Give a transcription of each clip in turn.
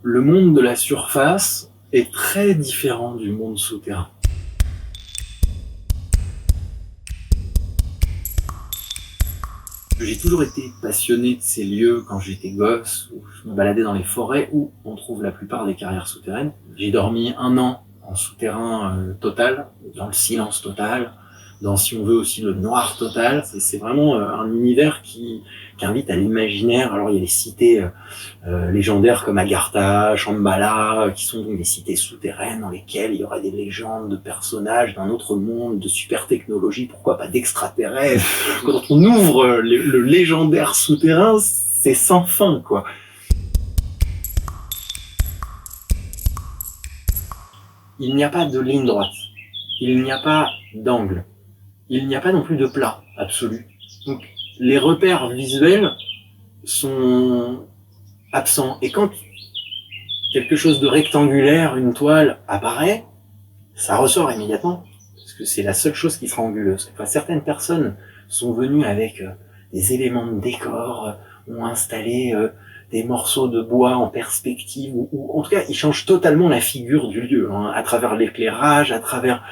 Le monde de la surface est très différent du monde souterrain. J'ai toujours été passionné de ces lieux quand j'étais gosse, où je me baladais dans les forêts où on trouve la plupart des carrières souterraines. J'ai dormi 1 an en souterrain total, dans le silence total, dans, si on veut, aussi le noir total. C'est vraiment un univers qui invite à l'imaginaire. Alors il y a les cités légendaires comme Agartha, Shambhala, qui sont donc des cités souterraines dans lesquelles il y aurait des légendes de personnages d'un autre monde, de super technologie, pourquoi pas d'extraterrestres. Quand on ouvre le légendaire souterrain, c'est sans fin, quoi. Il n'y a pas de ligne droite, il n'y a pas d'angle, il n'y a pas non plus de plat absolu. Donc les repères visuels sont absents. Et quand quelque chose de rectangulaire, une toile, apparaît, ça ressort immédiatement, parce que c'est la seule chose qui sera anguleuse. Enfin, certaines personnes sont venues avec des éléments de décor, ont installé des morceaux de bois en perspective, ou en tout cas, ils changent totalement la figure du lieu, hein, à travers l'éclairage, à travers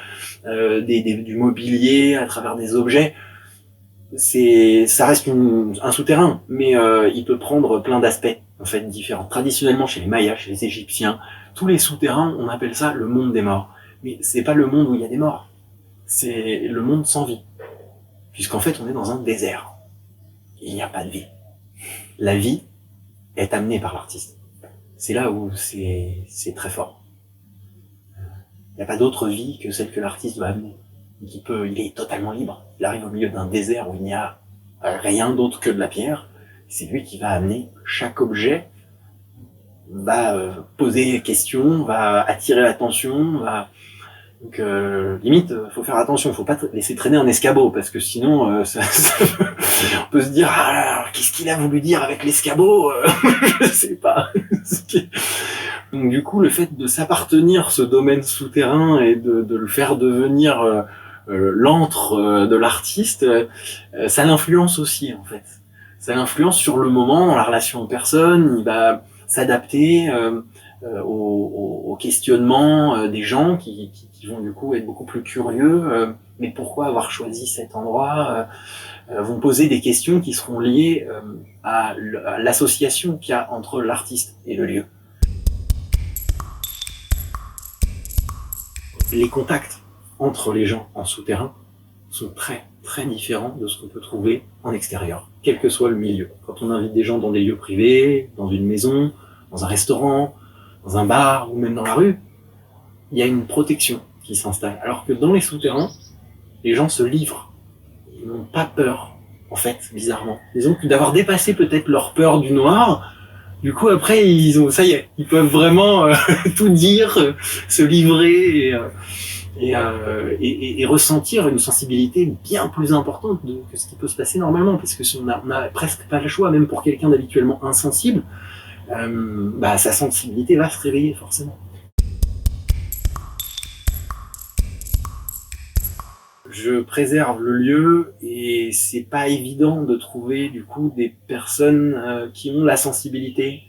du mobilier, à travers des objets. Ça reste un souterrain, mais il peut prendre plein d'aspects en fait différents. Traditionnellement, chez les Mayas, chez les Égyptiens, tous les souterrains, on appelle ça le monde des morts. Mais c'est pas le monde où il y a des morts, c'est le monde sans vie, puisqu'en fait, on est dans un désert. Il n'y a pas de vie. La vie est amenée par l'artiste. C'est là où c'est très fort. Il n'y a pas d'autre vie que celle que l'artiste va amener. Il est totalement libre. Il arrive au milieu d'un désert où il n'y a rien d'autre que de la pierre. C'est lui qui va amener chaque objet, va poser des questions, va attirer l'attention, donc limite, faut faire attention, faut pas laisser traîner un escabeau, parce que sinon, on peut se dire, ah, qu'est-ce qu'il a voulu dire avec l'escabeau je sais pas. Donc du coup, le fait de s'appartenir ce domaine souterrain et de le faire devenir l'antre de l'artiste, ça l'influence aussi, en fait. Ça l'influence sur le moment, la relation aux personnes, il va s'adapter aux questionnements des gens qui vont du coup être beaucoup plus curieux. Mais pourquoi avoir choisi cet endroit vont poser des questions qui seront liées à l'association qu'il y a entre l'artiste et le lieu. Les contacts entre les gens en souterrain sont très très différents de ce qu'on peut trouver en extérieur, quel que soit le milieu. Quand on invite des gens dans des lieux privés, dans une maison, dans un restaurant, dans un bar ou même dans la rue, il y a une protection qui s'installe. Alors que dans les souterrains, les gens se livrent. Ils n'ont pas peur, en fait, bizarrement. Disons que d'avoir dépassé peut-être leur peur du noir, du coup après ça y est, ils peuvent vraiment tout dire, se livrer et ressentir une sensibilité bien plus importante que ce qui peut se passer normalement, parce que on a presque pas le choix, même pour quelqu'un d'habituellement insensible, sa sensibilité va se réveiller forcément. Je préserve le lieu et c'est pas évident de trouver du coup des personnes qui ont la sensibilité,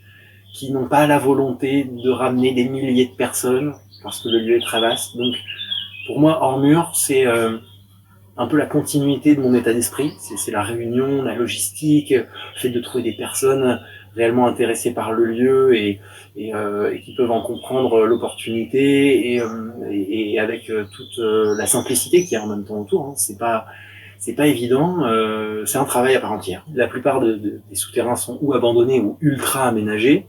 qui n'ont pas la volonté de ramener des milliers de personnes parce que le lieu est très vaste. Donc pour moi, hors mur, c'est un peu la continuité de mon état d'esprit. C'est la réunion, la logistique, le fait de trouver des personnes réellement intéressées par le lieu et qui peuvent en comprendre l'opportunité et avec toute la simplicité qu'il y a en même temps autour. Hein. C'est pas évident. C'est un travail à part entière. La plupart des souterrains sont ou abandonnés ou ultra aménagés.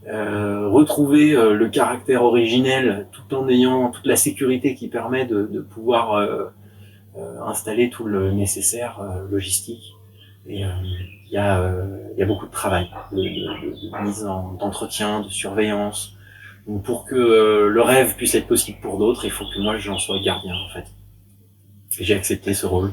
Retrouver le caractère originel tout en ayant toute la sécurité qui permet de pouvoir installer tout le nécessaire logistique. Et il y a beaucoup de travail, de mise d'entretien, de surveillance. Donc pour que le rêve puisse être possible pour d'autres, il faut que moi j'en sois gardien en fait. Et j'ai accepté ce rôle.